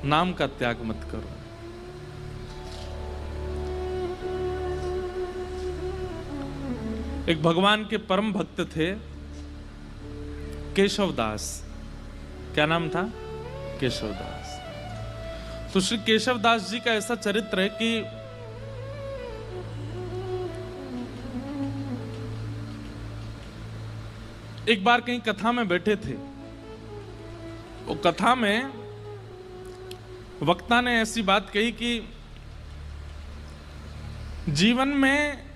नाम का त्याग मत करो। एक भगवान के परम भक्त थे केशवदास। क्या नाम था? केशवदास। तो श्री केशवदास जी का ऐसा चरित्र है कि एक बार कहीं कथा में बैठे थे। वो कथा में वक्ता ने ऐसी बात कही कि जीवन में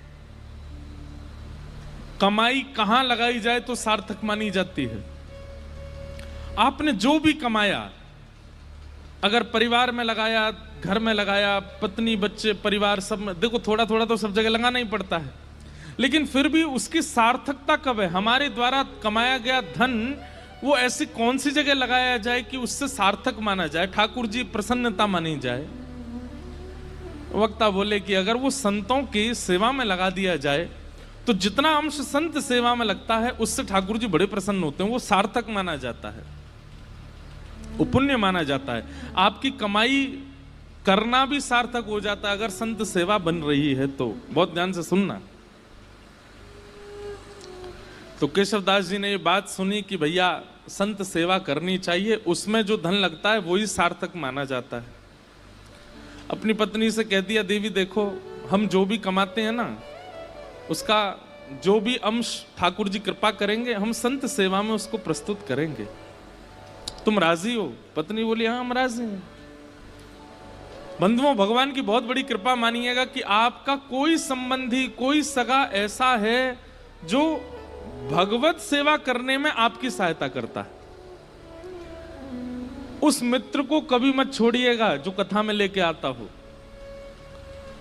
कमाई कहां लगाई जाए तो सार्थक मानी जाती है। आपने जो भी कमाया, अगर परिवार में लगाया, घर में लगाया, पत्नी बच्चे परिवार सब में, देखो थोड़ा थोड़ा तो सब जगह लगाना ही पड़ता है, लेकिन फिर भी उसकी सार्थकता कब है? हमारे द्वारा कमाया गया धन वो ऐसी कौन सी जगह लगाया जाए कि उससे सार्थक माना जाए, ठाकुर जी प्रसन्नता मानी जाए। वक्ता बोले कि अगर वो संतों की सेवा में लगा दिया जाए तो जितना अंश संत सेवा में लगता है उससे ठाकुर जी बड़े प्रसन्न होते हैं, वो सार्थक माना जाता है, वो पुण्य माना जाता है। आपकी कमाई करना भी सार्थक हो जाता है अगर संत सेवा बन रही है तो। बहुत ध्यान से सुनना। तो केशवदास जी ने ये बात सुनी कि भैया संत सेवा करनी चाहिए, उसमें जो धन लगता है वही सार्थक माना जाता है। अपनी पत्नी से कह दिया, देवी देखो हम जो भी कमाते हैं ना, उसका जो भी अंश ठाकुर जी कृपा करेंगे हम संत सेवा में उसको प्रस्तुत करेंगे, तुम राजी हो? पत्नी बोली हाँ हम राजी हैं। बंधुओं, भगवान की बहुत बड़ी कृपा मानिएगा कि आपका कोई संबंधी, कोई सगा ऐसा है जो भगवत सेवा करने में आपकी सहायता करता है। उस मित्र को कभी मत छोड़िएगा जो कथा में लेके आता हो।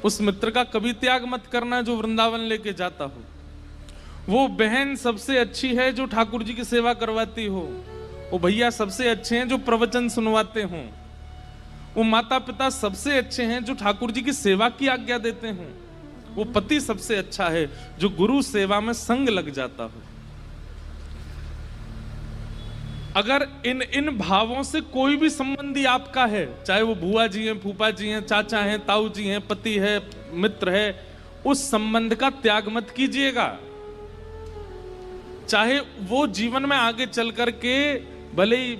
उस मित्र का कभी त्याग मत करना जो वृंदावन लेके जाता हो। वो बहन सबसे अच्छी है जो ठाकुर जी की सेवा करवाती हो। वो भैया सबसे अच्छे हैं जो प्रवचन सुनवाते हों। वो माता पिता सबसे अच्छे हैं जो ठाकुर जी की सेवा की आज्ञा देते हों। वो पति सबसे अच्छा है जो गुरु सेवा में संग लग जाता हो। अगर इन भावों से कोई भी संबंधी आपका है, चाहे वो बुआ जी हैं, फूफा जी हैं, चाचा हैं, ताऊ जी हैं, पति है, मित्र है, उस संबंध का त्याग मत कीजिएगा। चाहे वो जीवन में आगे चल करके भले ही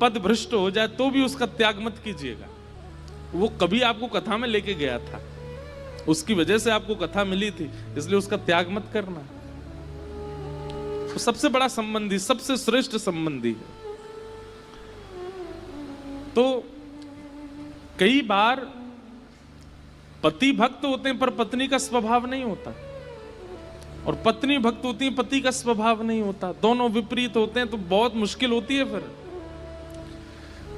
पद भ्रष्ट हो जाए तो भी उसका त्याग मत कीजिएगा। वो कभी आपको कथा में लेके गया था, उसकी वजह से आपको कथा मिली थी, इसलिए उसका त्याग मत करना। तो सबसे बड़ा संबंधी, सबसे श्रेष्ठ संबंधी है। तो कई बार पति भक्त होते हैं पर पत्नी का स्वभाव नहीं होता, और पत्नी भक्त होती है, पति का स्वभाव नहीं होता। दोनों विपरीत होते हैं तो बहुत मुश्किल होती है फिर।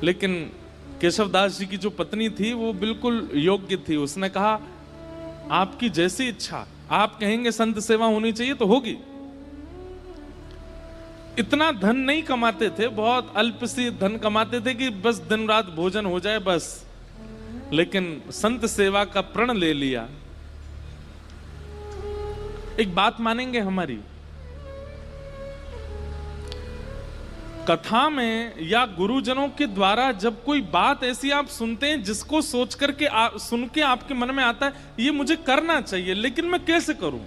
लेकिन केशवदास जी की जो पत्नी थी वो बिल्कुल योग्य थी। उसने कहा आपकी जैसी इच्छा, आप कहेंगे संत सेवा होनी चाहिए तो होगी। इतना धन नहीं कमाते थे, बहुत अल्प सी धन कमाते थे कि बस दिन रात भोजन हो जाए बस, लेकिन संत सेवा का प्रण ले लिया। एक बात मानेंगे हमारी, कथा में या गुरुजनों के द्वारा जब कोई बात ऐसी आप सुनते हैं जिसको सोच करके सुन के आपके मन में आता है ये मुझे करना चाहिए, लेकिन मैं कैसे करूं,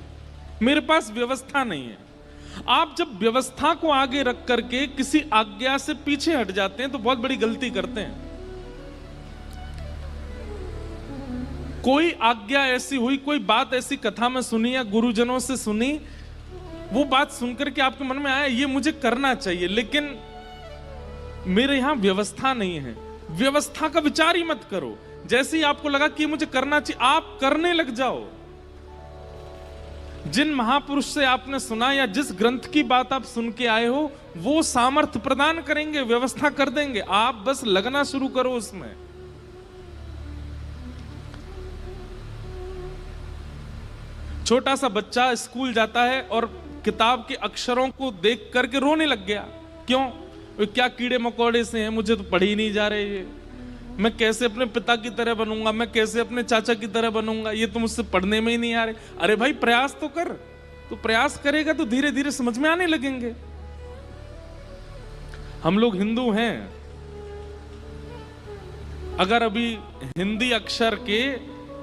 मेरे पास व्यवस्था नहीं है। आप जब व्यवस्था को आगे रख करके किसी आज्ञा से पीछे हट जाते हैं तो बहुत बड़ी गलती करते हैं। कोई आज्ञा ऐसी हुई, कोई बात ऐसी कथा में सुनी या गुरुजनों से सुनी, वो बात सुनकर के आपके मन में आया ये मुझे करना चाहिए, लेकिन मेरे यहां व्यवस्था नहीं है। व्यवस्था का विचार ही मत करो। जैसे ही आपको लगा कि मुझे करना चाहिए, आप करने लग जाओ। जिन महापुरुष से आपने सुना या जिस ग्रंथ की बात आप सुन के आए हो वो सामर्थ्य प्रदान करेंगे, व्यवस्था कर देंगे, आप बस लगना शुरू करो उसमें। छोटा सा बच्चा स्कूल जाता है और किताब के अक्षरों को देख करके रोने लग गया। क्यों? वे क्या कीड़े मकोड़े से हैं, मुझे तो पढ़ ही नहीं जा रहे ये। मैं कैसे अपने पिता की तरह बनूंगा, मैं कैसे अपने चाचा की तरह बनूंगा, ये तो मुझसे पढ़ने में ही नहीं आ रहे। अरे भाई प्रयास तो कर, तो प्रयास करेगा तो धीरे धीरे समझ में आने लगेंगे। हम लोग हिंदू हैं, अगर अभी हिंदी अक्षर के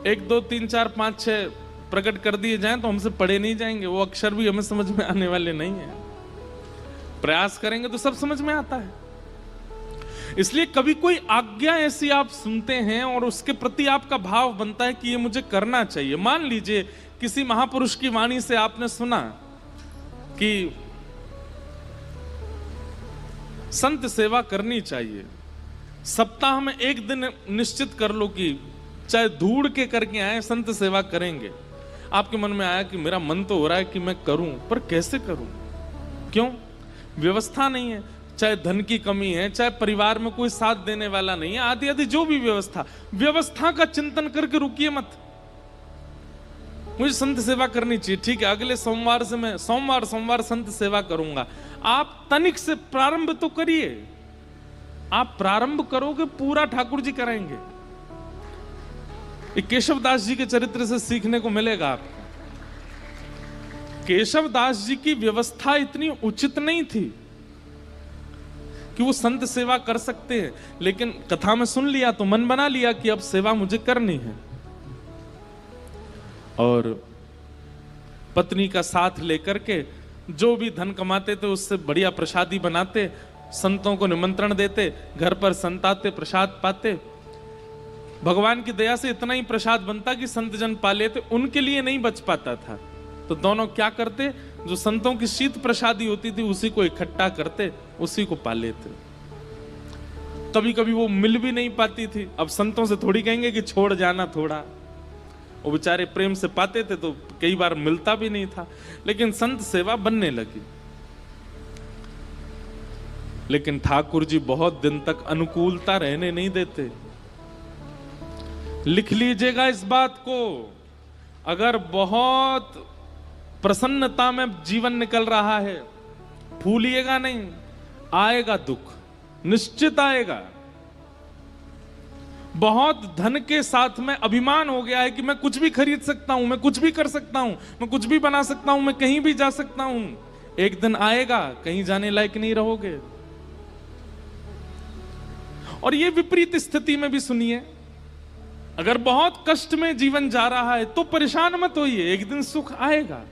1 2 3 4 5 6 प्रकट कर दिए जाएं तो हमसे पढ़े नहीं जाएंगे, वो अक्षर भी हमें समझ में आने वाले नहीं है। प्रयास करेंगे तो सब समझ में आता है। इसलिए कभी कोई आज्ञा ऐसी आप सुनते हैं और उसके प्रति आपका भाव बनता है कि ये मुझे करना चाहिए। मान लीजिए किसी महापुरुष की वाणी से आपने सुना कि संत सेवा करनी चाहिए, सप्ताह में 1 दिन निश्चित कर लो कि चाहे ढूंढ के करके आए संत सेवा करेंगे। आपके मन में आया कि मेरा मन तो हो रहा है कि मैं करूं, पर कैसे करूं? क्यों? व्यवस्था नहीं है, चाहे धन की कमी है, चाहे परिवार में कोई साथ देने वाला नहीं है, आदि आदि जो भी व्यवस्था का चिंतन करके रुकिए मत। मुझे संत सेवा करनी चाहिए, ठीक है, अगले सोमवार से मैं सोमवार संत सेवा करूंगा। आप तनिक से प्रारंभ तो करिए। आप प्रारंभ करोगे, पूरा ठाकुर जी कराएंगे। केशवदास जी के चरित्र से सीखने को मिलेगा आपको। केशवदास जी की व्यवस्था इतनी उचित नहीं थी कि वो संत सेवा कर सकते हैं, लेकिन कथा में सुन लिया तो मन बना लिया कि अब सेवा मुझे करनी है, और पत्नी का साथ लेकर के जो भी धन कमाते थे उससे बढ़िया प्रसादी बनाते, संतों को निमंत्रण देते, घर पर संत आते, प्रसाद पाते। भगवान की दया से इतना ही प्रसाद बनता कि संत जन पा लेते, उनके लिए नहीं बच पाता था। तो दोनों क्या करते, जो संतों की शीत प्रसादी होती थी उसी को इकट्ठा करते, उसी को पा लेते। कभी कभी वो मिल भी नहीं पाती थी। अब संतों से थोड़ी कहेंगे कि छोड़ जाना थोड़ा, वो बेचारे प्रेम से पाते थे तो कई बार मिलता भी नहीं था, लेकिन संत सेवा बनने लगी। लेकिन ठाकुर जी बहुत दिन तक अनुकूलता रहने नहीं देते। लिख लीजिएगा इस बात को, अगर बहुत प्रसन्नता में जीवन निकल रहा है, भूलिएगा नहीं, आएगा दुख, निश्चित आएगा। बहुत धन के साथ में अभिमान हो गया है कि मैं कुछ भी खरीद सकता हूं, मैं कुछ भी कर सकता हूं, मैं कुछ भी बना सकता हूं, मैं कहीं भी जा सकता हूं। एक दिन आएगा कहीं जाने लायक नहीं रहोगे। और ये विपरीत स्थिति में भी सुनिए, अगर बहुत कष्ट में जीवन जा रहा है तो परेशान मत होइए, एक दिन सुख आएगा।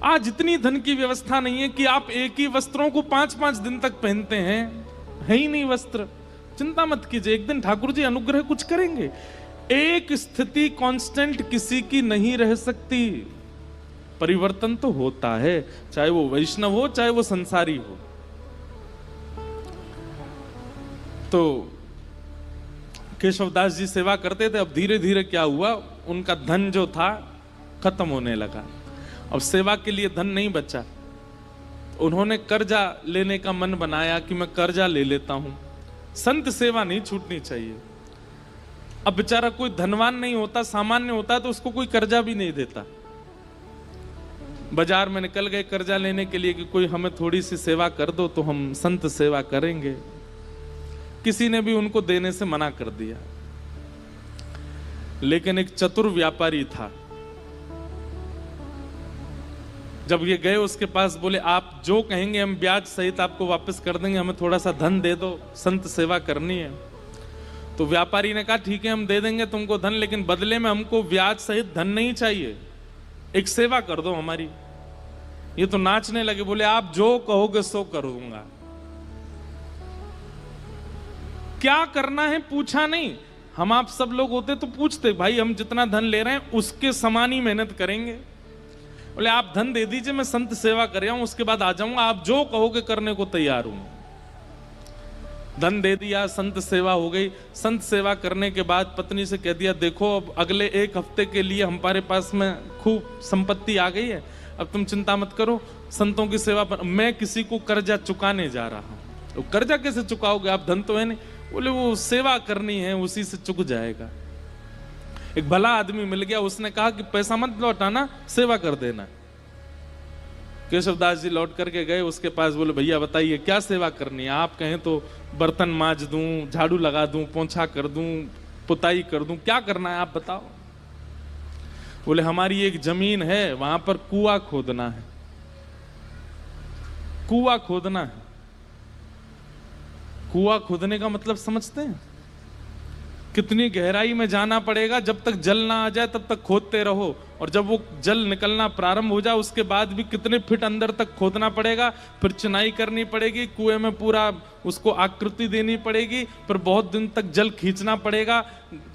आज इतनी धन की व्यवस्था नहीं है कि आप एक ही वस्त्रों को 5-5 दिन तक पहनते हैं, है ही नहीं वस्त्र, चिंता मत कीजिए, एक दिन ठाकुर जी अनुग्रह कुछ करेंगे। एक स्थिति कांस्टेंट किसी की नहीं रह सकती, परिवर्तन तो होता है, चाहे वो वैष्णव हो चाहे वो संसारी हो। तो केशवदास जी सेवा करते थे। अब धीरे धीरे क्या हुआ, उनका धन जो था खत्म होने लगा। अब सेवा के लिए धन नहीं बचा, उन्होंने कर्जा लेने का मन बनाया कि मैं कर्जा ले लेता हूं, संत सेवा नहीं छूटनी चाहिए। अब बेचारा कोई धनवान नहीं होता, सामान्य होता तो उसको कोई कर्जा भी नहीं देता। बाजार में निकल गए कर्जा लेने के लिए कि कोई हमें थोड़ी सी सेवा कर दो तो हम संत सेवा करेंगे। किसी ने भी उनको देने से मना कर दिया। लेकिन एक चतुर व्यापारी था, जब ये गए उसके पास, बोले आप जो कहेंगे हम ब्याज सहित आपको वापस कर देंगे, हमें थोड़ा सा धन दे दो, संत सेवा करनी है। तो व्यापारी ने कहा ठीक है हम दे देंगे तुमको धन, लेकिन बदले में हमको ब्याज सहित धन नहीं चाहिए, एक सेवा कर दो हमारी। ये तो नाचने लगे, बोले आप जो कहोगे सो करूंगा। क्या करना है पूछा नहीं। हम आप सब लोग होते तो पूछते, भाई हम जितना धन ले रहे हैं उसके समान ही मेहनत करेंगे। बोले आप धन दे दीजिए, मैं संत सेवा कर रहा हूं, उसके बाद आ जाऊंगा, आप जो कहोगे करने को तैयार हूं। धन दे दिया, संत सेवा हो गई। संत सेवा करने के बाद पत्नी से कह दिया देखो अब अगले 1 हफ्ते के लिए हमारे पास में खूब संपत्ति आ गई है, अब तुम चिंता मत करो, संतों की सेवा पर मैं किसी को कर्जा चुकाने जा रहा हूं। तो कर्जा कैसे चुकाओगे, आप धन तो है नहीं। बोले वो सेवा करनी है, उसी से चुक जाएगा। एक भला आदमी मिल गया, उसने कहा कि पैसा मत लौटाना, सेवा कर देना। केशवदास जी लौट करके गए उसके पास, बोले भैया बताइए क्या सेवा करनी है। आप कहें तो बर्तन मांज दूं, झाड़ू लगा दूं, पोंछा कर दूं, पुताई कर दूं, क्या करना है आप बताओ। बोले हमारी एक जमीन है, वहां पर कुआं खोदना है। कुआं खोदना है। कुआं खोदने का मतलब समझते हैं? कितनी गहराई में जाना पड़ेगा, जब तक जल ना आ जाए तब तक खोदते रहो, और जब वो जल निकलना प्रारंभ हो जाए उसके बाद भी कितने फीट अंदर तक खोदना पड़ेगा, फिर चुनाई करनी पड़ेगी, कुएं में पूरा उसको आकृति देनी पड़ेगी, फिर बहुत दिन तक जल खींचना पड़ेगा,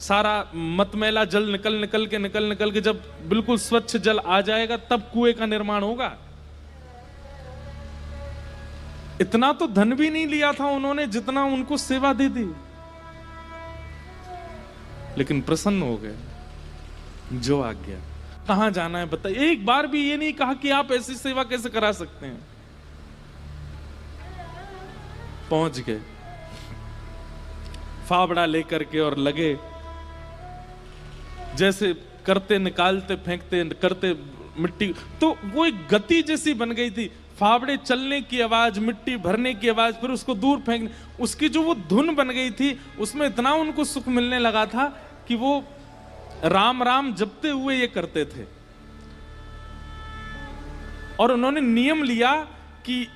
सारा मतमैला जल निकल के जब बिल्कुल स्वच्छ जल आ जाएगा तब कुएं का निर्माण होगा। इतना तो धन भी नहीं लिया था उन्होंने जितना उनको सेवा दे दी, लेकिन प्रसन्न हो गए, जो आ गया। कहां जाना है बताइए, एक बार भी ये नहीं कहा कि आप ऐसी सेवा कैसे करा सकते हैं। पहुंच गए फावड़ा लेकर के और लगे, जैसे करते निकालते फेंकते करते मिट्टी, तो वो एक गति जैसी बन गई थी। फावड़े चलने की आवाज, मिट्टी भरने की आवाज, फिर उसको दूर फेंकने, उसकी जो वो धुन बन गई थी, उसमें इतना उनको सुख मिलने लगा था कि वो राम राम जपते हुए ये करते थे। और उन्होंने नियम लिया कि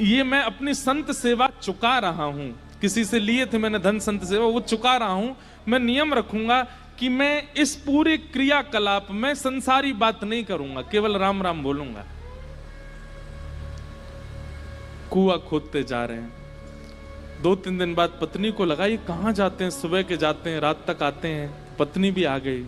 ये मैं अपनी संत सेवा चुका रहा हूं, किसी से लिए थे मैंने धन संत सेवा, वो चुका रहा हूं। मैं नियम रखूंगा कि मैं इस पूरे क्रियाकलाप में संसारी बात नहीं करूंगा, केवल राम राम बोलूंगा। कुआं खोदते जा रहे हैं। 2-3 दिन बाद पत्नी को लगा ये कहां जाते हैं, सुबह के जाते हैं रात तक आते हैं। पत्नी भी आ गई,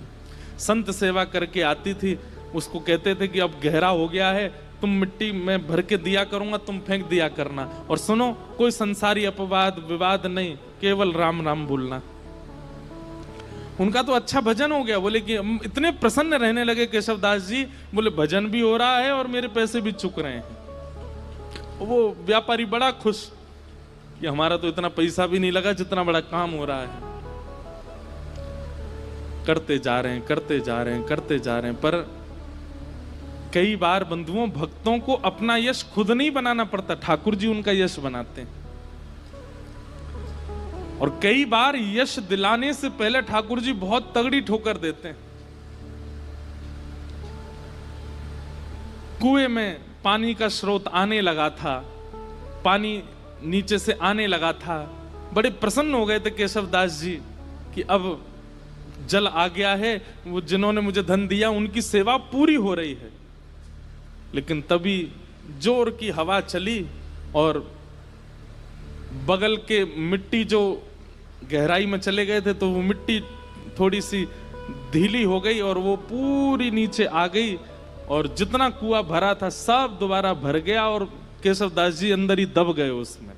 संत सेवा करके आती थी, उसको कहते थे कि अब गहरा हो गया है, तुम मिट्टी में भर के दिया करूंगा, तुम फेंक दिया करना, और सुनो कोई संसारी अपवाद विवाद नहीं, केवल राम राम बोलना। उनका तो अच्छा भजन हो गया, बोले कि इतने प्रसन्न रहने लगे केशवदास जी, बोले भजन भी हो रहा है और मेरे पैसे भी चुक रहे हैं। वो व्यापारी बड़ा खुश कि हमारा तो इतना पैसा भी नहीं लगा जितना बड़ा काम हो रहा है। करते जा रहे हैं, पर कई बार बंधुओं भक्तों को अपना यश खुद नहीं बनाना पड़ता, ठाकुर जी उनका यश बनाते हैं। और कई बार यश दिलाने से पहले ठाकुर जी बहुत तगड़ी ठोकर देते हैं। कुएं में पानी का स्रोत आने लगा था, पानी नीचे से आने लगा था, बड़े प्रसन्न हो गए थे केशवदास जी कि अब जल आ गया है, वो जिन्होंने मुझे धन दिया उनकी सेवा पूरी हो रही है। लेकिन तभी जोर की हवा चली और बगल के मिट्टी जो गहराई में चले गए थे, तो वो मिट्टी थोड़ी सी ढीली हो गई और वो पूरी नीचे आ गई, और जितना कुआं भरा था सब दोबारा भर गया और केशवदास जी अंदर ही दब गए उसमें।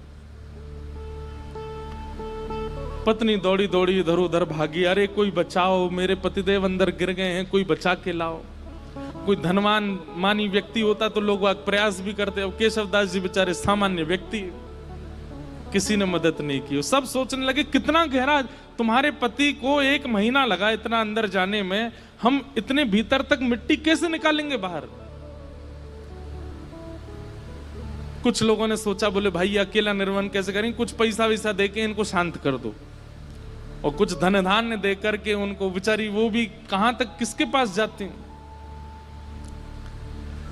पत्नी दौड़ी दौड़ी इधर उधर भागी, अरे कोई बचाओ, मेरे पतिदेव अंदर गिर गए हैं, कोई बचा के लाओ। कोई धनवान मानी व्यक्ति होता तो लोग प्रयास भी करते, अब केशवदास जी बेचारे सामान्य व्यक्ति, किसी ने मदद नहीं की। सब सोचने लगे कितना गहरा, तुम्हारे पति को 1 महीना लगा इतना अंदर जाने में, हम इतने भीतर तक मिट्टी कैसे निकालेंगे बाहर। कुछ लोगों ने सोचा, बोले भाई अकेला निर्वन कैसे करेंगे, कुछ पैसा वैसा देके इनको शांत कर दो, और कुछ धन धान्य दे करके उनको, बेचारी वो भी कहां तक किसके पास जाती।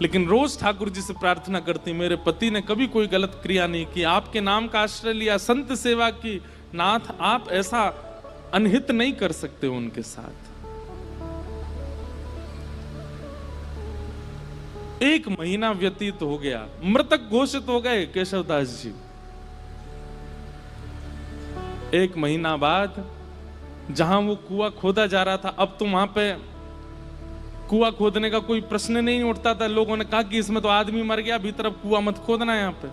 लेकिन रोज ठाकुर जी से प्रार्थना करती, मेरे पति ने कभी कोई गलत क्रिया नहीं की, आपके नाम का आश्रय लिया, संत सेवा की, नाथ आप ऐसा अनहित नहीं कर सकते उनके साथ। 1 महीना व्यतीत हो गया, मृतक घोषित हो गए केशवदास जी। 1 महीना बाद जहां वो कुआं खोदा जा रहा था, अब तो वहां पे कुआं खोदने का कोई प्रश्न नहीं उठता था। लोगों ने कहा कि इसमें तो आदमी मर गया, भीतर अब कुआं मत खोदना यहां पे।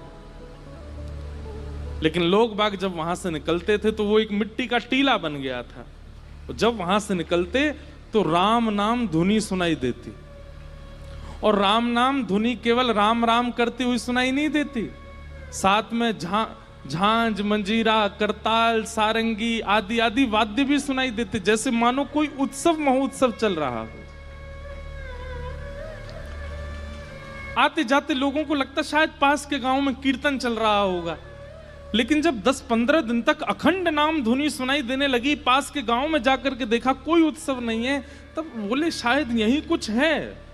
लेकिन लोग बाग जब वहां से निकलते थे तो वो एक मिट्टी का टीला बन गया था। जब वहां से निकलते तो राम नाम धुनी सुनाई देती, और राम नाम धुनी केवल राम राम करती हुई सुनाई नहीं देती, साथ में झांझ, मंजीरा, करताल, सारंगी आदि आदि वाद्य भी सुनाई देते, जैसे मानो कोई उत्सव महोत्सव चल रहा हो। आते जाते लोगों को लगता शायद पास के गांव में कीर्तन चल रहा होगा। लेकिन जब 10-15 दिन तक अखंड नाम धुनी सुनाई देने लगी, पास के गांव में जाकर के देखा कोई उत्सव नहीं है, तब बोले शायद यही कुछ है।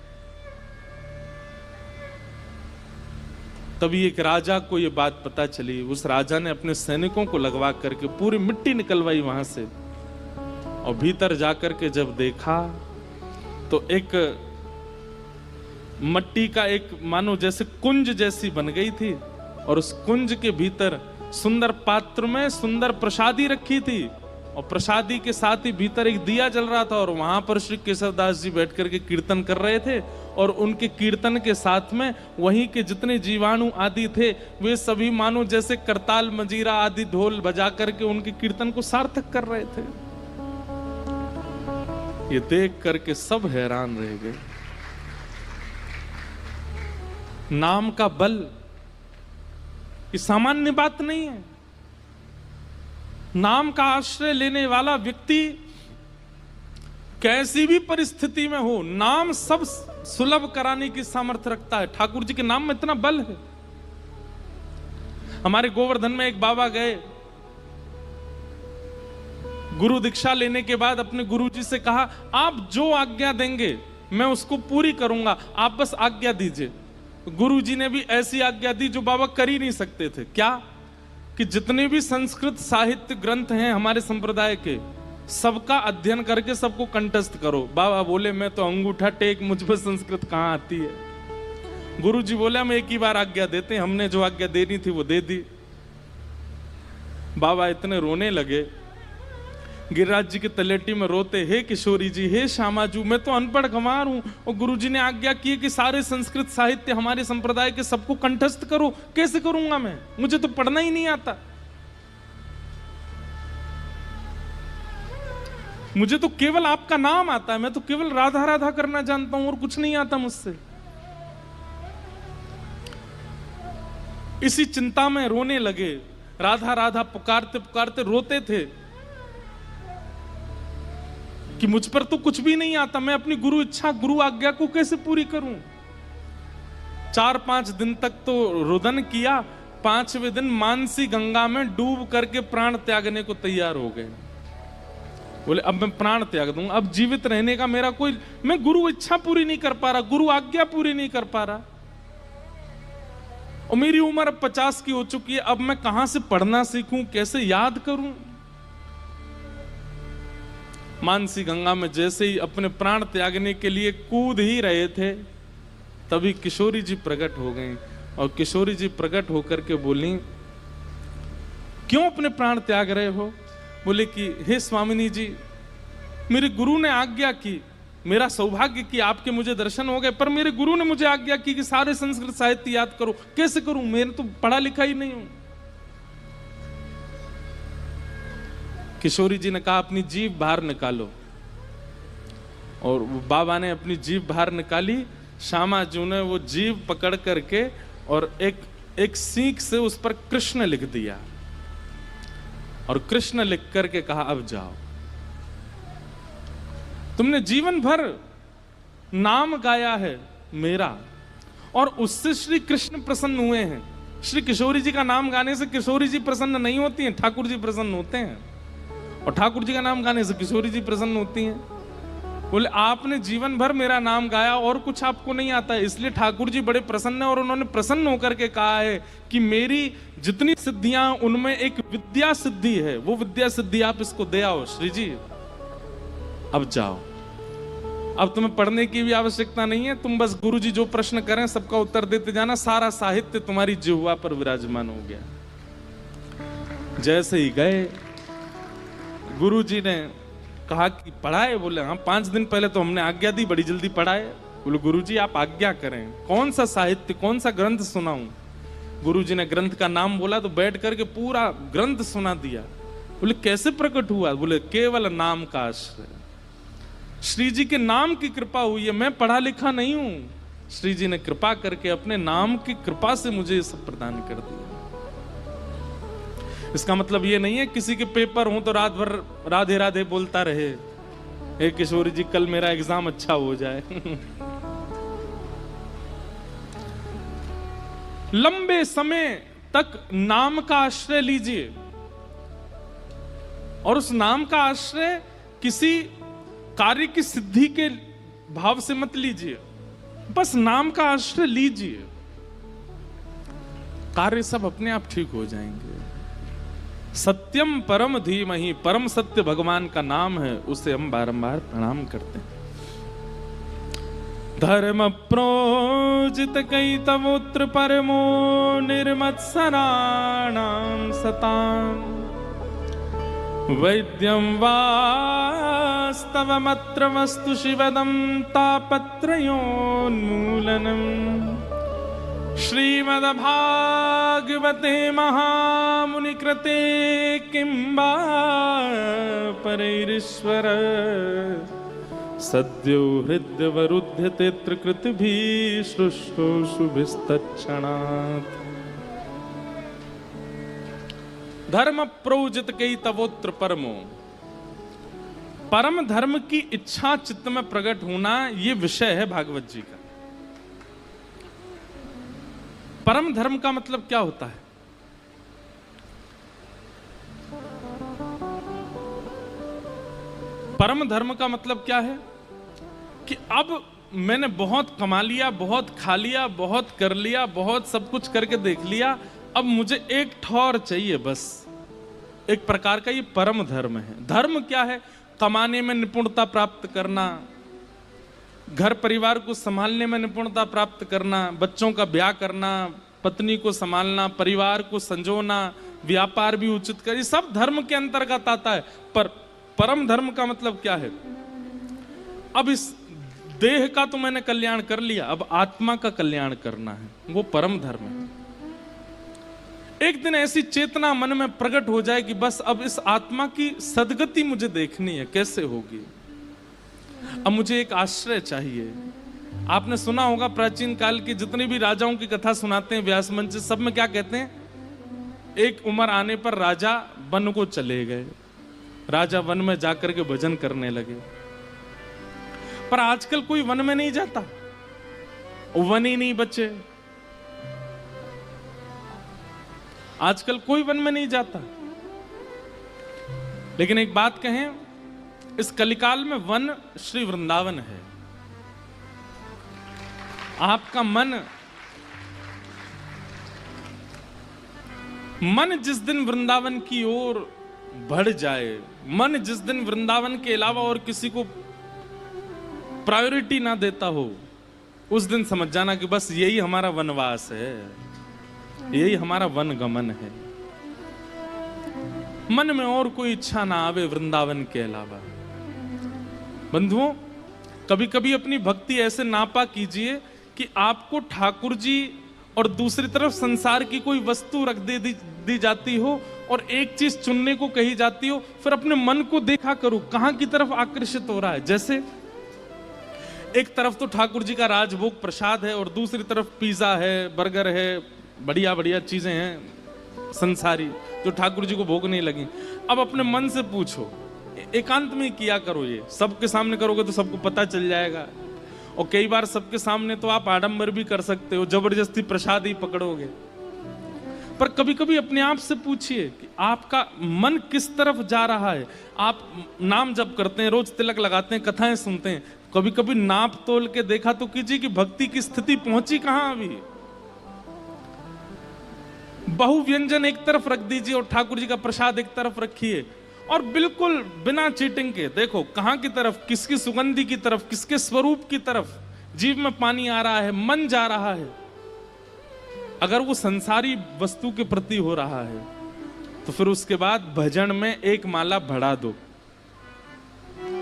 तभी एक राजा को यह बात पता चली। उस राजा ने अपने सैनिकों को लगवा करके पूरी मिट्टी निकलवाई वहां से, और भीतर जाकर के जब देखा तो एक मट्टी का एक मानो जैसे कुंज जैसी बन गई थी, और उस कुंज के भीतर सुंदर पात्र में सुंदर प्रसादी रखी थी, और प्रसादी के साथ ही भीतर एक दिया जल रहा था, और वहां पर श्री केशवदास जी बैठ करके कीर्तन कर रहे थे, और उनके कीर्तन के साथ में वहीं के जितने जीवाणु आदि थे वे सभी मानो जैसे करताल मजीरा आदि ढोल बजा करके उनके कीर्तन को सार्थक कर रहे थे। ये देख करके सब हैरान रह गए। नाम का बल ये सामान्य बात नहीं है। नाम का आश्रय लेने वाला व्यक्ति कैसी भी परिस्थिति में हो, नाम सब सुलभ कराने की सामर्थ्य रखता है। ठाकुर जी के नाम में इतना बल है। हमारे गोवर्धन में एक बाबा गए, गुरु दीक्षा लेने के बाद अपने गुरु जी से कहा, आप जो आज्ञा देंगे मैं उसको पूरी करूंगा, आप बस आज्ञा दीजिए। गुरु जी ने भी ऐसी आज्ञा दी जो बाबा कर ही नहीं सकते थे। क्या? कि जितने भी संस्कृत साहित्य ग्रंथ हैं हमारे संप्रदाय के, सबका अध्ययन करके सबको कंठस्थ करो। बाबा बोले, मैं तो अंगूठा टेक, मुझ पर संस्कृत कहां आती है। गुरु जी बोले, हम एक ही बार आज्ञा देते हैं, हमने जो आज्ञा देनी थी वो दे दी। बाबा इतने रोने लगे, गिरिराज जी के तलेटी में रोते, हे किशोरी जी, हे श्यामाजू, मैं तो अनपढ़ गंवार हूं, और गुरु जी ने आज्ञा की कि सारे संस्कृत साहित्य हमारे संप्रदाय के सबको कंठस्थ करो। कैसे करूंगा मैं? मुझे तो पढ़ना ही नहीं आता, मुझे तो केवल आपका नाम आता है, मैं तो केवल राधा राधा करना जानता हूं और कुछ नहीं आता मुझसे। इसी चिंता में रोने लगे, राधा राधा पुकारते पुकारते रोते थे कि मुझ पर तो कुछ भी नहीं आता, मैं अपनी गुरु इच्छा गुरु आज्ञा को कैसे पूरी करूं। 4-5 दिन तक तो रुदन किया, 5वें दिन मानसी गंगा में डूब करके प्राण त्यागने को तैयार हो गए। बोले, अब मैं प्राण त्याग दूंगा, अब जीवित रहने का मेरा कोई, मैं गुरु इच्छा पूरी नहीं कर पा रहा, गुरु आज्ञा पूरी नहीं कर पा रहा, और मेरी उम्र अब 50 की हो चुकी है, अब मैं कहां से पढ़ना सीखूं, कैसे याद करूं। मानसी गंगा में जैसे ही अपने प्राण त्यागने के लिए कूद ही रहे थे, तभी किशोरी जी प्रकट हो गई, और किशोरी जी प्रकट होकर के बोली, क्यों अपने प्राण त्याग रहे हो? बोले कि हे स्वामिनी जी, मेरे गुरु ने आज्ञा की, मेरा सौभाग्य कि आपके मुझे दर्शन हो गए, पर मेरे गुरु ने मुझे आज्ञा की कि सारे संस्कृत साहित्य याद करो। कैसे करूं? मैंने तो पढ़ा लिखा ही नहीं हूं। किशोरी जी ने कहा, अपनी जीभ बाहर निकालो, और बाबा ने अपनी जीभ बाहर निकाली। श्यामाजू ने वो जीभ पकड़ करके और एक सीख से उस पर कृष्ण लिख दिया, और कृष्ण लिख करके कहा, अब जाओ। तुमने जीवन भर नाम गाया है मेरा, और उससे श्री कृष्ण प्रसन्न हुए हैं। श्री किशोरी जी का नाम गाने से किशोरी जी प्रसन्न नहीं होती हैं, ठाकुर जी प्रसन्न होते हैं, और ठाकुर जी का नाम गाने से किशोरी जी प्रसन्न होती हैं। बोले, आपने जीवन भर मेरा नाम गाया और कुछ आपको नहीं आता है, इसलिए ठाकुर जी बड़े प्रसन्न हैं, और उन्होंने प्रसन्न होकर के कहा है कि मेरी जितनी सिद्धियां उनमें एक विद्या सिद्धि है, वो विद्या सिद्धि आप इसको दे आओ। श्री जी अब जाओ, अब तुम्हें पढ़ने की भी आवश्यकता नहीं है, तुम बस गुरु जी जो प्रश्न करें सबका उत्तर देते जाना, सारा साहित्य तुम्हारी जिह्वा पर विराजमान हो गया। जैसे ही गए, गुरु जी ने कहा कि पढ़ाए? बोले, हाँ, 5 दिन पहले तो हमने आज्ञा दी, बड़ी जल्दी पढ़ाए। बोले, गुरु जी आप आज्ञा करें, कौन सा साहित्य, कौन सा ग्रंथ सुनाऊं? गुरु जी ने ग्रंथ का नाम बोला तो बैठ करके पूरा ग्रंथ सुना दिया। बोले, कैसे प्रकट हुआ? बोले, केवल नाम का आश्रय, श्री जी के नाम की कृपा हुई है, मैं पढ़ा लिखा नहीं हूं, श्री जी ने कृपा करके अपने नाम की कृपा से मुझे ये सब प्रदान कर दिया। इसका मतलब ये नहीं है किसी के पेपर हो तो रात भर राधे राधे बोलता रहे, हे किशोरी जी कल मेरा एग्जाम अच्छा हो जाए। लंबे समय तक नाम का आश्रय लीजिए, और उस नाम का आश्रय किसी कार्य की सिद्धि के भाव से मत लीजिए, बस नाम का आश्रय लीजिए, कार्य सब अपने आप ठीक हो जाएंगे। सत्यम परम धीमहि, परम सत्य भगवान का नाम है, उसे हम बारंबार प्रणाम करते हैं। धर्म प्रोजित कई तवोत्र परमो निर्मत्सराणां सताम्, वैद्यं वास्तवमत्र वस्तु शिवदं तापत्रयोन्मूलनम्। श्रीमद्भागवते महामुनिकृते किं वा परैरीश्वर, सद्यो हृद्यवरुध्यते त्रिकृतिभिः शुश्रूषुभिस्तत्क्षणात्। धर्म प्रोजित कई तवोत्र परमो, परम धर्म की इच्छा चित्त में प्रकट होना, ये विषय है भागवत जी का। परम धर्म का मतलब क्या होता है? परम धर्म का मतलब क्या है कि अब मैंने बहुत कमा लिया, बहुत खा लिया, बहुत कर लिया, बहुत सब कुछ करके देख लिया, अब मुझे एक ठौर चाहिए बस। एक प्रकार का ये परम धर्म है। धर्म क्या है? कमाने में निपुणता प्राप्त करना, घर परिवार को संभालने में निपुणता प्राप्त करना, बच्चों का ब्याह करना, पत्नी को संभालना, परिवार को संजोना, व्यापार भी उचित कर, ये सब धर्म के अंतर्गत आता है। पर परम धर्म का मतलब क्या है? अब इस देह का तो मैंने कल्याण कर लिया, अब आत्मा का कल्याण करना है, वो परम धर्म है। एक दिन ऐसी चेतना मन में प्रकट हो जाए कि बस अब इस आत्मा की सदगति मुझे देखनी है, कैसे होगी? अब मुझे एक आश्रय चाहिए। आपने सुना होगा प्राचीन काल के जितने भी राजाओं की कथा सुनाते हैं व्यास मंच से, सब में क्या कहते हैं? एक उम्र आने पर राजा वन को चले गए, राजा वन में जाकर के भजन करने लगे। पर आजकल कोई वन में नहीं जाता, वन ही नहीं बचे। आजकल कोई वन में नहीं जाता। लेकिन एक बात कहें, इस कलिकाल में वन श्री वृंदावन है। आपका मन जिस दिन वृंदावन की ओर बढ़ जाए, मन जिस दिन वृंदावन के अलावा और किसी को प्रायोरिटी ना देता हो, उस दिन समझ जाना कि बस यही हमारा वनवास है, यही हमारा वन गमन है। मन में और कोई इच्छा ना आवे वृंदावन के अलावा। बंधुओं, कभी कभी अपनी भक्ति ऐसे नापा कीजिए कि आपको ठाकुर जी और दूसरी तरफ संसार की कोई वस्तु रख दी जाती हो और एक चीज चुनने को कही जाती हो, फिर अपने मन को देखा करो कहां की तरफ आकर्षित हो रहा है। जैसे एक तरफ तो ठाकुर जी का राजभोग प्रसाद है और दूसरी तरफ पिज्जा है, बर्गर है, बढ़िया बढ़िया चीजें हैं संसारी जो ठाकुर जी को भोग नहीं लगी। अब अपने मन से पूछो, एकांत में किया करो, ये सबके सामने करोगे तो सबको पता चल जाएगा। और कई बार सबके सामने तो आप आडंबर भी कर सकते हो, जबरदस्ती प्रसाद ही पकड़ोगे। पर कभी कभी अपने आप से पूछिए कि आपका मन किस तरफ जा रहा है। आप नाम जप करते हैं, रोज तिलक लगाते हैं, कथाएं सुनते हैं, कभी कभी नाप तोल के देखा तो कीजिए कि भक्ति की स्थिति पहुंची कहां अभी। बहु व्यंजन एक तरफ रख दीजिए और ठाकुर जी का प्रसाद एक तरफ रखिए और बिल्कुल बिना चीटिंग के देखो कहां की तरफ, किसकी सुगंधी की तरफ, किसके स्वरूप की तरफ जीव में पानी आ रहा है, मन जा रहा है। अगर वो संसारी वस्तु के प्रति हो रहा है तो फिर उसके बाद भजन में एक माला बढ़ा दो,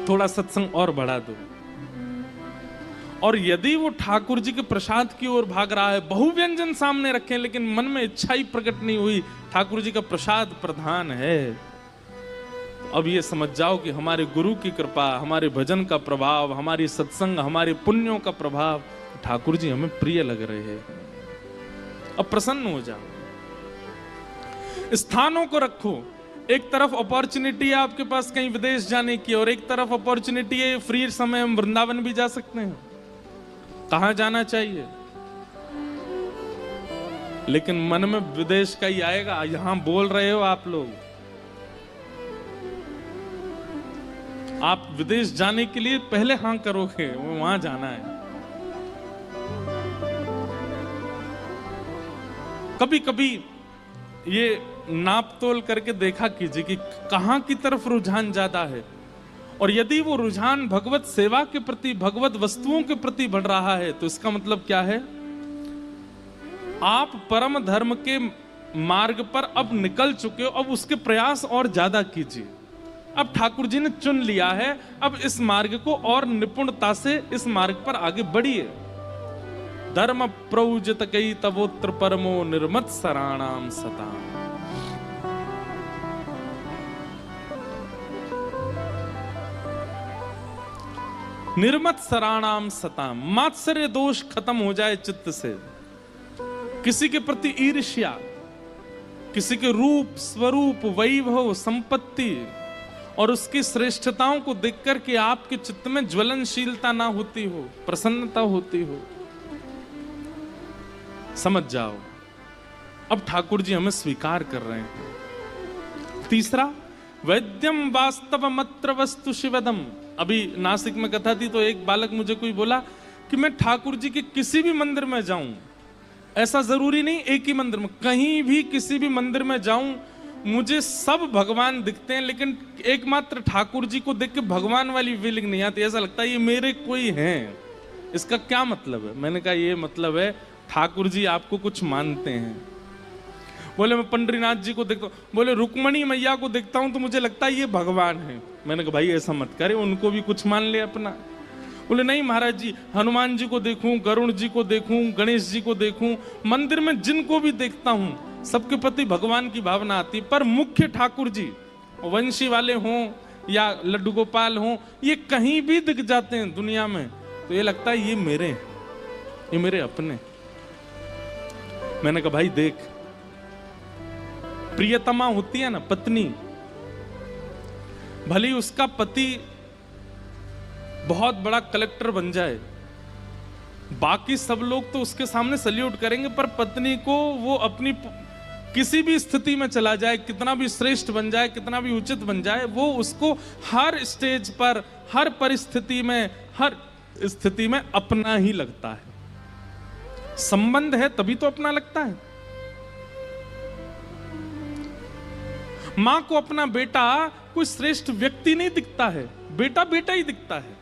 थोड़ा सत्संग और बढ़ा दो। और यदि वो ठाकुर जी के प्रसाद की ओर भाग रहा है, बहु व्यंजन सामने रखें लेकिन मन में इच्छा ही प्रकट नहीं हुई, ठाकुर जी का प्रसाद प्रधान है, अब ये समझ जाओ कि हमारे गुरु की कृपा, हमारे भजन का प्रभाव, हमारी सत्संग, हमारे पुण्यों का प्रभाव, ठाकुर जी हमें प्रिय लग रहे हैं। अब प्रसन्न हो जाओ। स्थानों को रखो, एक तरफ अपॉर्चुनिटी है आपके पास कहीं विदेश जाने की और एक तरफ अपॉर्चुनिटी है फ्री समय हम वृंदावन भी जा सकते हैं। कहां जाना चाहिए? लेकिन मन में विदेश का ही आएगा। यहां बोल रहे हो आप लोग, आप विदेश जाने के लिए पहले हां करोगे, वहां जाना है। कभी कभी ये नाप तोल करके देखा कीजिए कि कहां की तरफ रुझान ज्यादा है। और यदि वो रुझान भगवत सेवा के प्रति, भगवत वस्तुओं के प्रति बढ़ रहा है, तो इसका मतलब क्या है? आप परम धर्म के मार्ग पर अब निकल चुके हो, अब उसके प्रयास और ज्यादा कीजिए। अब ठाकुर जी ने चुन लिया है, अब इस मार्ग को और निपुणता से इस मार्ग पर आगे बढ़िए। धर्म प्रौजत कई तवोत्र परमो निर्मत सराणाम सताम। निर्मत सराणाम सताम, मात्सर्य दोष खत्म हो जाए चित्त से। किसी के प्रति ईर्ष्या, किसी के रूप, स्वरूप, वैभव, संपत्ति और उसकी श्रेष्ठताओं को देखकर के आपके चित्त में ज्वलनशीलता ना होती हो, प्रसन्नता होती हो, समझ जाओ अब ठाकुर जी हमें स्वीकार कर रहे हैं। तीसरा, वैद्यम वास्तव मत्र वस्तु शिवदम। अभी नासिक में कथा थी तो एक बालक मुझे कोई बोला कि मैं ठाकुर जी के किसी भी मंदिर में जाऊं, ऐसा जरूरी नहीं एक ही मंदिर में, कहीं भी किसी भी मंदिर में जाऊं मुझे सब भगवान दिखते हैं, लेकिन एकमात्र ठाकुर जी को देख के भगवान वाली फीलिंग नहीं आती, ऐसा लगता है ये मेरे कोई हैं। इसका क्या मतलब है? मैंने कहा ये मतलब है ठाकुर जी आपको कुछ मानते हैं। बोले मैं पंडरीनाथ जी को देखता हूँ, बोले रुक्मणी मैया को देखता हूं तो मुझे लगता है ये भगवान है। मैंने कहा भाई ऐसा मत करे, उनको भी कुछ मान ले अपना। बोले नहीं महाराज जी, हनुमान जी को देखूं, गरुण जी को देखूं, गणेश जी को देखूं, मंदिर में जिनको भी देखता हूं सबके प्रति भगवान की भावना आती, पर मुख्य ठाकुर जी वंशी वाले हों या लड्डू गोपाल हों, ये कहीं भी दिख जाते हैं दुनिया में तो ये लगता है ये मेरे, ये मेरे अपने। मैंने कहा भाई देख, प्रियतमा होती है ना पत्नी, भले उसका पति बहुत बड़ा कलेक्टर बन जाए, बाकी सब लोग तो उसके सामने सल्यूट करेंगे, पर पत्नी को वो अपनी किसी भी स्थिति में चला जाए, कितना भी श्रेष्ठ बन जाए, कितना भी उचित बन जाए, वो उसको हर स्टेज पर, हर परिस्थिति में, हर स्थिति में अपना ही लगता है। संबंध है तभी तो अपना लगता है। मां को अपना बेटा कोई श्रेष्ठ व्यक्ति नहीं दिखता है, बेटा बेटा ही दिखता है।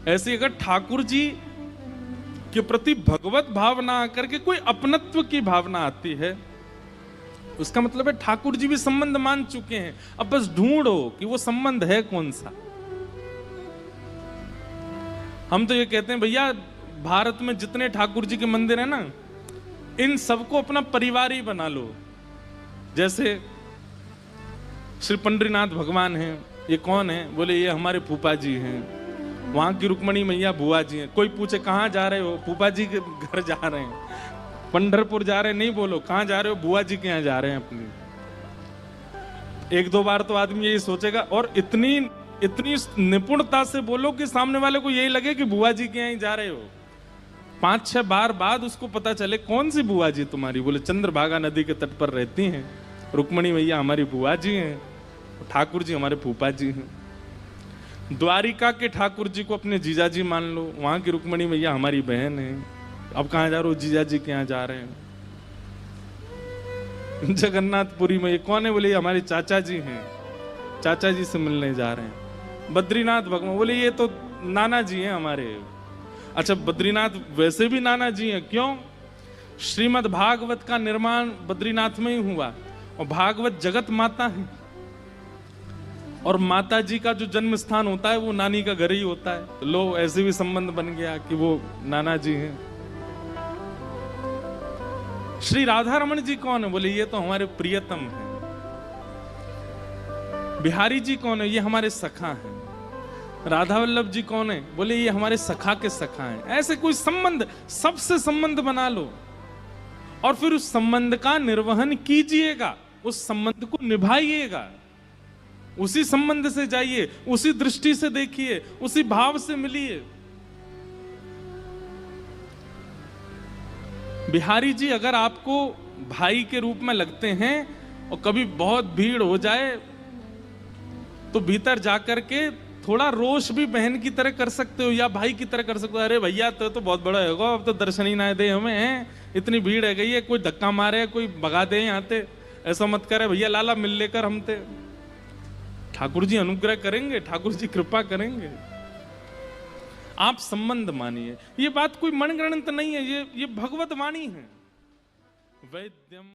ऐसे अगर ठाकुर जी के प्रति भगवत भावना आकर के कोई अपनत्व की भावना आती है, उसका मतलब है ठाकुर जी भी संबंध मान चुके हैं, अब बस ढूंढो कि वो संबंध है कौन सा। हम तो ये कहते हैं भैया भारत में जितने ठाकुर जी के मंदिर हैं ना, इन सबको अपना परिवार ही बना लो। जैसे श्री पंडरीनाथ भगवान हैं, ये कौन है? बोले ये हमारे फूफा जी हैं। वहां की रुक्मणी मैया बुआ जी हैं। कोई पूछे कहाँ जा रहे हो? फूफा जी के घर जा रहे हैं। पंढरपुर जा रहे हैं नहीं बोलो, कहाँ जा रहे हो? बुआ जी के यहाँ जा रहे हैं अपनी। एक दो बार तो आदमी यही सोचेगा, और इतनी निपुणता से बोलो कि सामने वाले को यही लगे कि बुआ जी के यहाँ ही जा रहे हो। 5-6 बार बाद उसको पता चले कौन सी बुआ जी तुम्हारी? बोले चंद्रभागा नदी के तट पर रहती हैं, रुक्मणी मैया हमारी बुआ जी हैं, ठाकुर जी हमारे फूफा जी हैं। द्वारिका के ठाकुर जी को अपने जीजा जी मान लो, वहां की रुक्मणी मैया हमारी बहन है। अब कहाँ जा रहे हो? जीजा जी के यहाँ जा रहे हैं। जगन्नाथपुरी में ये कौन है? बोले ये हमारे चाचा जी हैं, चाचा जी से मिलने जा रहे हैं। बद्रीनाथ भगवान, बोले ये तो नाना जी हैं हमारे। अच्छा बद्रीनाथ वैसे भी नाना जी हैं, क्यों? श्रीमद् भागवत का निर्माण बद्रीनाथ में ही हुआ, और भागवत जगत माता है, और माता जी का जो जन्म स्थान होता है वो नानी का घर ही होता है। लो ऐसे भी संबंध बन गया कि वो नाना जी हैं। श्री राधा रमन जी कौन है? बोले ये तो हमारे प्रियतम हैं। बिहारी जी कौन है? ये हमारे सखा हैं। राधा वल्लभ जी कौन है? बोले ये हमारे सखा के सखा हैं। ऐसे कोई संबंध, सबसे संबंध बना लो और फिर उस संबंध का निर्वहन कीजिएगा, उस संबंध को निभाइएगा, उसी संबंध से जाइए, उसी दृष्टि से देखिए, उसी भाव से मिलिए। बिहारी जी अगर आपको भाई के रूप में लगते हैं और कभी बहुत भीड़ हो जाए तो भीतर जाकर के थोड़ा रोष भी बहन की तरह कर सकते हो या भाई की तरह कर सकते हो। अरे भैया तो बहुत बड़ा होगा, अब तो दर्शन ही ना दे हमें, हैं इतनी भीड़ है गई है, कोई धक्का मारे, कोई भगा दे यहाँ से, ऐसा मत करे भैया लाला मिल लेकर हमते, ठाकुर जी अनुग्रह करेंगे, ठाकुर जी कृपा करेंगे। आप संबंध मानिए, ये बात कोई मनगणंत नहीं है, ये भगवत वाणी है। वैद्यम